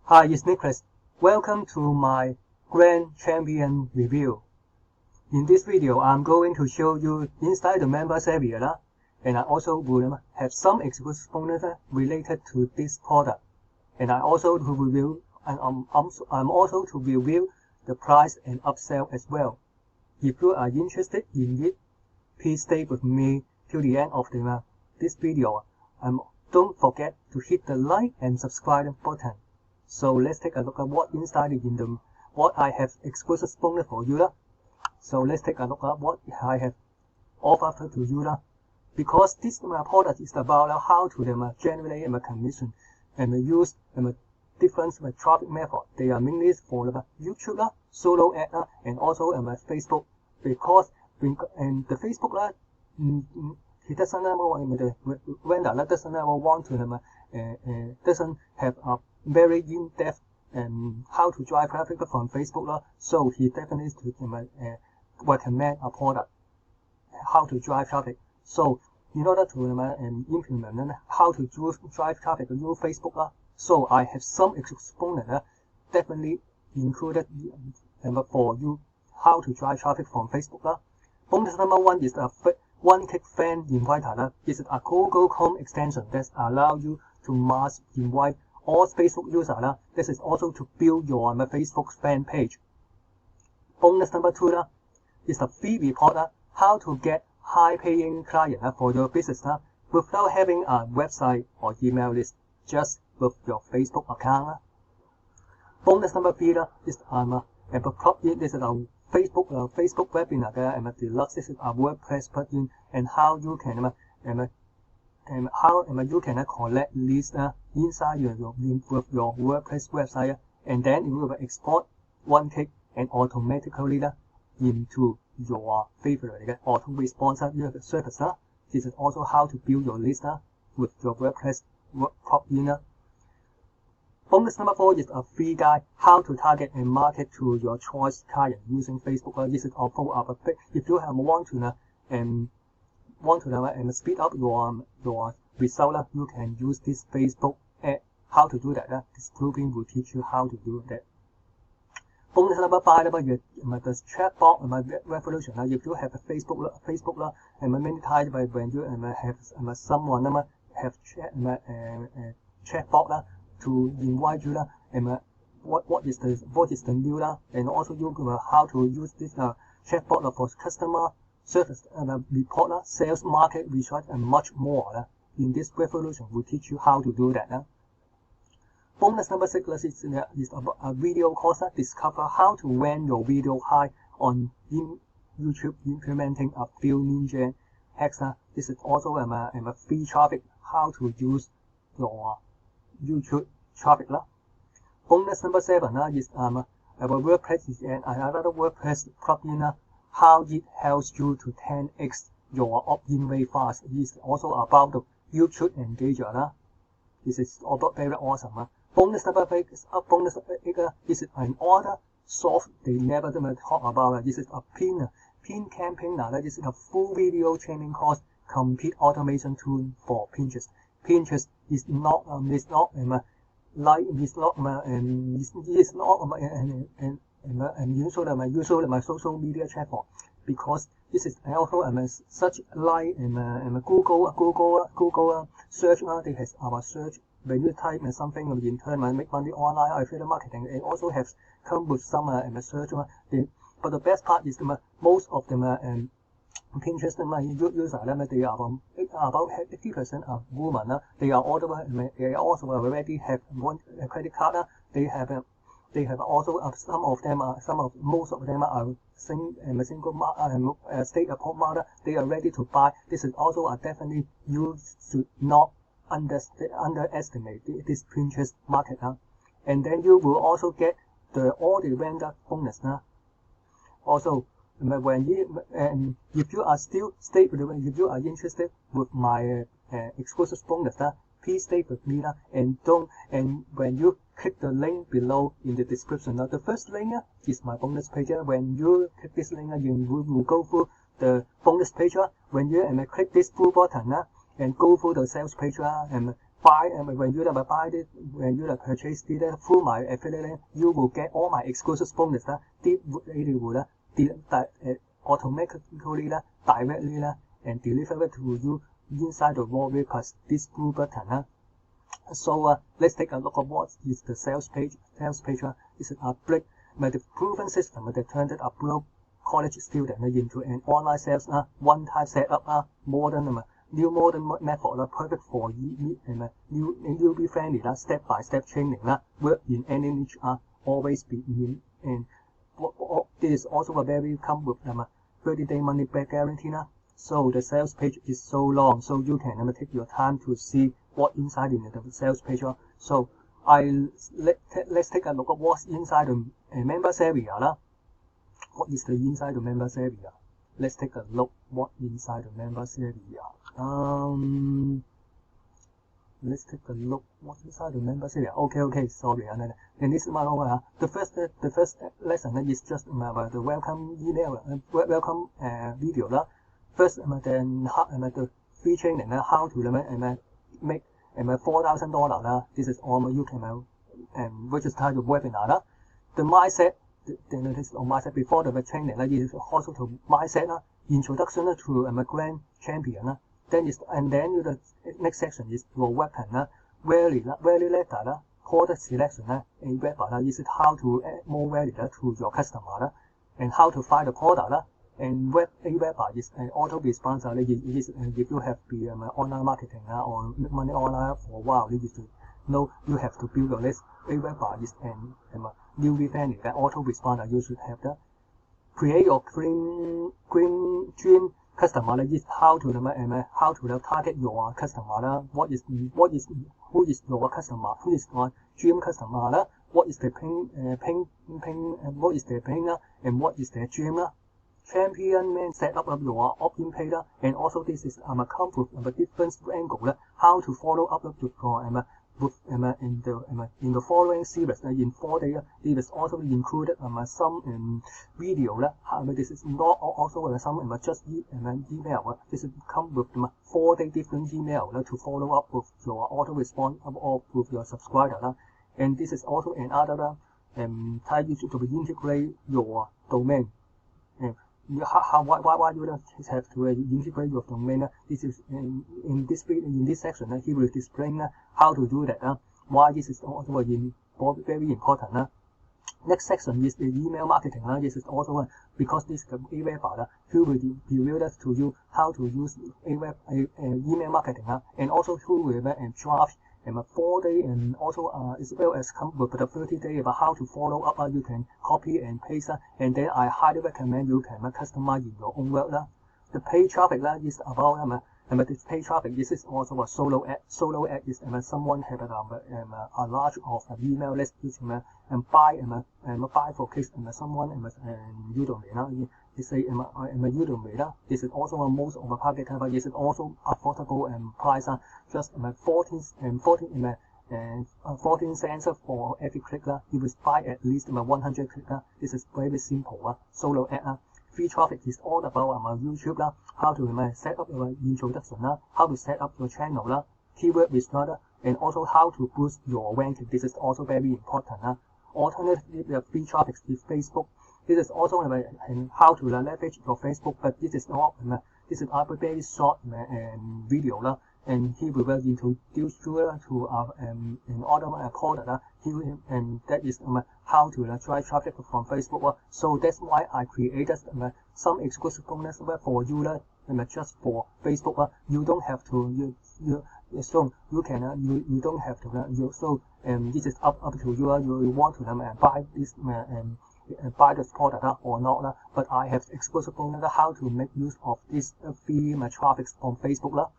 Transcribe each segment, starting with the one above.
Hi, it's Nicholas. Welcome to my Grand Champion review. In this video, I'm going to show you inside the members area, and I also will have some exclusive bonus related to this product. And I'm also to review the price and upsell as well. If you are interested in it, please stay with me till the end of this video. Don't forget to hit the like and subscribe button. So let's take a look at what inside in what I have exclusive bonus for you. So let's take a look at what I have offered to you. Because this product is about how to generate commission and use different traffic methods. They are mainly for YouTube, solo ad, and also Facebook. Because and the Facebook he doesn't the vendor doesn't want to doesn't have a very in-depth how to drive traffic from Facebook, so he definitely recommend a product how to drive traffic. So in order to implement how to drive traffic through Facebook, so I have some exponent definitely included for you how to drive traffic from Facebook. Bonus number one is a one-click fan inviter. This is a Google Chrome extension that allows you to mass invite all Facebook users. This is also to build your Facebook fan page. Bonus number two is a free report how to get high-paying client for your business without having a website or email list, just with your Facebook account. Bonus number three is this is a Facebook webinar and deluxe. This is a WordPress plugin and how you can you can collect leads inside with your WordPress website, and then you will export one click and automatically into your favorite auto response service. This is also how to build your list with your WordPress plugin. Bonus number four is a free guide how to target and market to your choice client using Facebook. This is also a if you want to speed up your result, you can use this Facebook ad. How to do that? This grouping will teach you how to do that. Bonus number five is the chatbot revolution. If you have a Facebook and many times when you have someone have chatbot to invite you what is the new and also you how to use this chatbot for customer service report, sales, market research, and much more. In this revolution, will teach you how to do that. Bonus number six is a video course. Discover how to rank your video high on YouTube, implementing a few ninja hacks. This is also a free traffic, how to use your YouTube traffic. Bonus number seven is our WordPress and another WordPress plugin, how it helps you to 10x your opt-in rate fast. It is also about the YouTube engager. This is also very awesome. Bonus number eight is this is an order soft they never talk about. This is a pin campaign. This is a full video training course, complete automation tool for Pinterest. Pinterest is not usually my social media platform, because this is also such like Google search. They has our search when you type something in turn make money online affiliate marketing. It also has come with some search. But the best part is most of them Pinterest users they are about 80% of women. They are also already have one credit card. They have also most of them are single stay-at-home mother. They are ready to buy. This is also definitely you should not underestimate this Pinterest market. And then you will also get all the vendor bonus. Also, when if you are if you are interested with my exclusive bonus, please stay with me and when you click the link below in the description. The first link is my bonus page. When you click this link, you will go through the bonus page. When you click this blue button and go through the sales page, and buy when you buy this, when you purchase this through my affiliate, you will get all my exclusive bonus 啦，啲你哋會automatically directly and deliver it to you inside the wall plus this blue button. So let's take a look at what is the sales page. Sales page is a break the proven system that turned a broke college student into an online sales one-time setup modern method perfect for newbie friendly step-by-step training work in any niche always be in and this is also a very come with 30-day money back guarantee. So the sales page is so long, so you can take your time to see what inside in the sales page. So let's take a look at what's inside the members area. What is the inside the members area? Let's take a look what inside the members area. Let's take a look what's inside the members area. Okay, sorry. And this is the first lesson is just the welcome email, welcome video. First, then the free training how to make $4,000. This is all you can which is titled webinar. The mindset. Then it is on mindset before the training. It is also to mindset introduction to grand champion. Then the next section is your weapon. Value letter, product selection, and web is how to add more value to your customer and how to find the product. And web is an auto response. If you have been online marketing or make money online for a while, you need to know you have to build your list. A web is an newbie friendly auto response. You should have that. Create your dream customer is how to target your customer. Who is your customer? Who is your dream customer? What is the pain? What is the pain? And what is the dream? Champion man set up your opt-in page and also this is come with a different angle how to follow up with your in the following series in 4 days. It is also included some video. This is not also some just email. This is come with 4-day different email to follow up with your auto response or with your subscriber. And this is also another type to integrate your domain. Why you have to integrate your domain? This is in this section. He will explain how to do that. Why this is also very important. Next section is the email marketing. This is also because this is a web. He will reveal to you how to use email marketing and also who will draft 4-day and also as well as come with the 30-day about how to follow up. You can copy and paste and then I highly recommend you can customize in your own work. The paid traffic is about the paid traffic. This is also a solo ad. Solo ad is someone have a large of email list and buy for clicks someone Udemy. They say Udemy. This is also most of the target type. This is also affordable and price just 14 cents for every click. You will buy at least 100 click. This is very simple. Solo ad. Free traffic is all about YouTube. How to set up your introduction. How to set up your channel. Keyword research and also how to boost your ranking. This is also very important. Alternative free traffic is Facebook. This is also how to leverage your Facebook, but this is not. This is a very short video, and he will introduce you to another product. And that is how to drive traffic from Facebook. So that's why I created some exclusive bonus for you, just for Facebook. You don't have to. So you can you don't have to. So this is up to you. You want to buy this buy this product or not. But I have exclusive bonus how to make use of this free traffic from Facebook.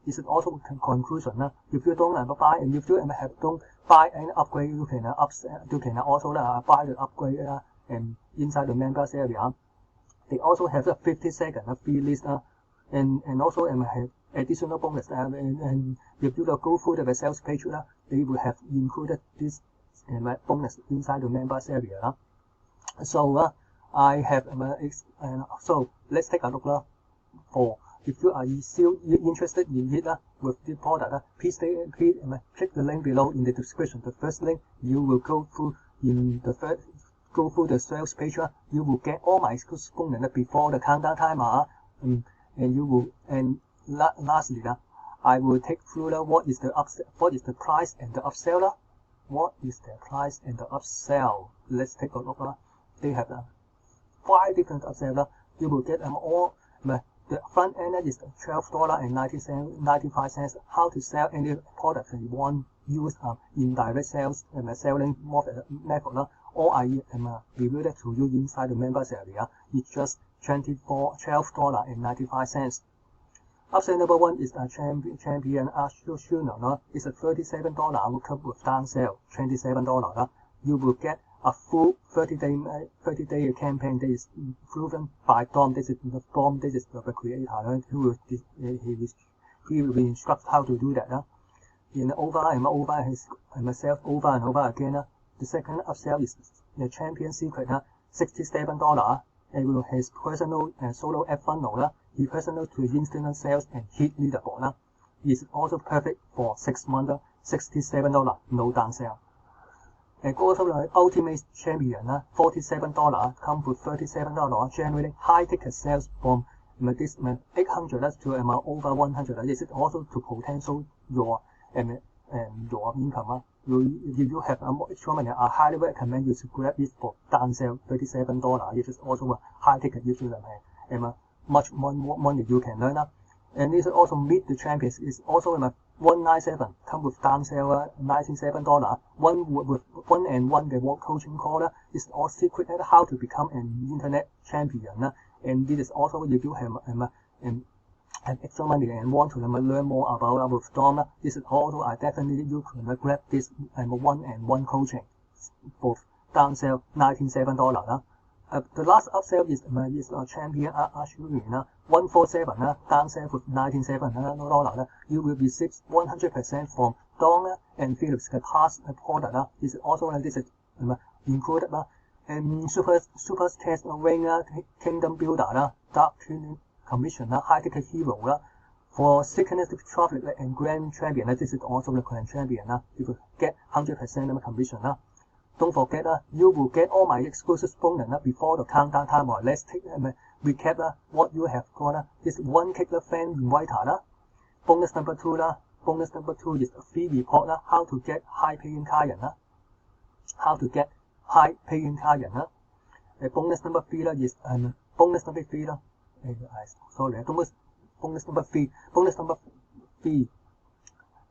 This is also conclusion. If you don't buy and if you don't buy any upgrade, you can you can also buy the upgrade and inside the members area. They also have a 50-second free list and also have additional bonus. And if you go through the sales page, they will have included this bonus inside the members area. So I have so let's take a look for If you are still interested in it with the product, please click the link below in the description. The first link you will go through the sales page. You will get all my exclusive bonus before the countdown timer. Lastly, I will take through what is the price and the upsell. What is the price and the upsell? Let's take a look. They have 5 different upsells. You will get them all. The front end is $12.95. How to sell any product you want use indirect sales selling method. All I revealed to you inside the members area. It's just $12.95. Upsell number 1 is a champion Arsenal. It's a $37 will come with down sale, $27. You will get a full 30-day campaign that is proven by Dom. This is the creator. He will be instructed how to do that. Over myself over and over again. The second upsell is the champion secret. $67. It will his personal and solo ad funnel. He personal to instant sales and hit leaderboard. It's also perfect for 6 months. $67, no down sale. And also the ultimate champion, $47, come with $37, generating high ticket sales from this 800 to over 100. This is also to potential your income. If you have extra money, I highly recommend you to grab it for down sale, $37. It is also a high ticket. You should have much more money you can earn. And this also meet the champions. It's also $197, come with down sale, $97. With one-on-one the work coaching call is all secret how to become an internet champion. And this is also if you have extra money and want to learn more about with Dom. This is also I definitely you can grab this one-on-one coaching for down sale, $97. The last upsell is a champion Arsenal, $147, down sale with $97. You will receive 100% from Dong and Philips past product. This is also this is included and super test ring, kingdom builder, dark commission, high ticket hero. For sickness traffic and grand champion, this is also the grand champion. You will get 100% commission. Don't forget, you will get all my exclusive bonus before the countdown timer. Let's take recap what you have got. This one kicker fan inviter. Bonus number 2 is a free report. How to get high paying client. Bonus number 3 is bonus number 3. Bonus number 3.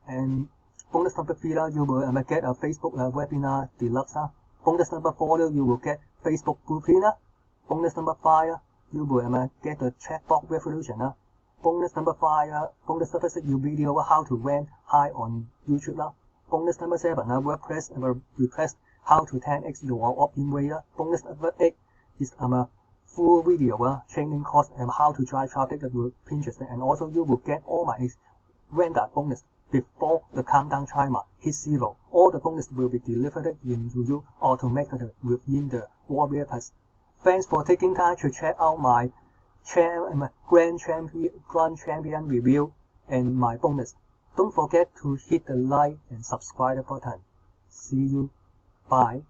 And bonus number 3, you will get a Facebook webinar deluxe. Bonus number 4, you will get Facebook blueprint. Bonus number 5, you will get the chatbot revolution. Bonus number 6, you video how to rank high on YouTube. Bonus number 7, WordPress request how to 10x your opt-in rate. Bonus number 8 is full video training course and how to drive traffic with Pinterest. And also you will get all my vendor bonus before the countdown timer hits 0. All the bonus will be delivered into you automatically within the Warrior Plus. Thanks for taking time to check out my Grand Champion review and my bonus. Don't forget to hit the like and subscribe button. See you. Bye.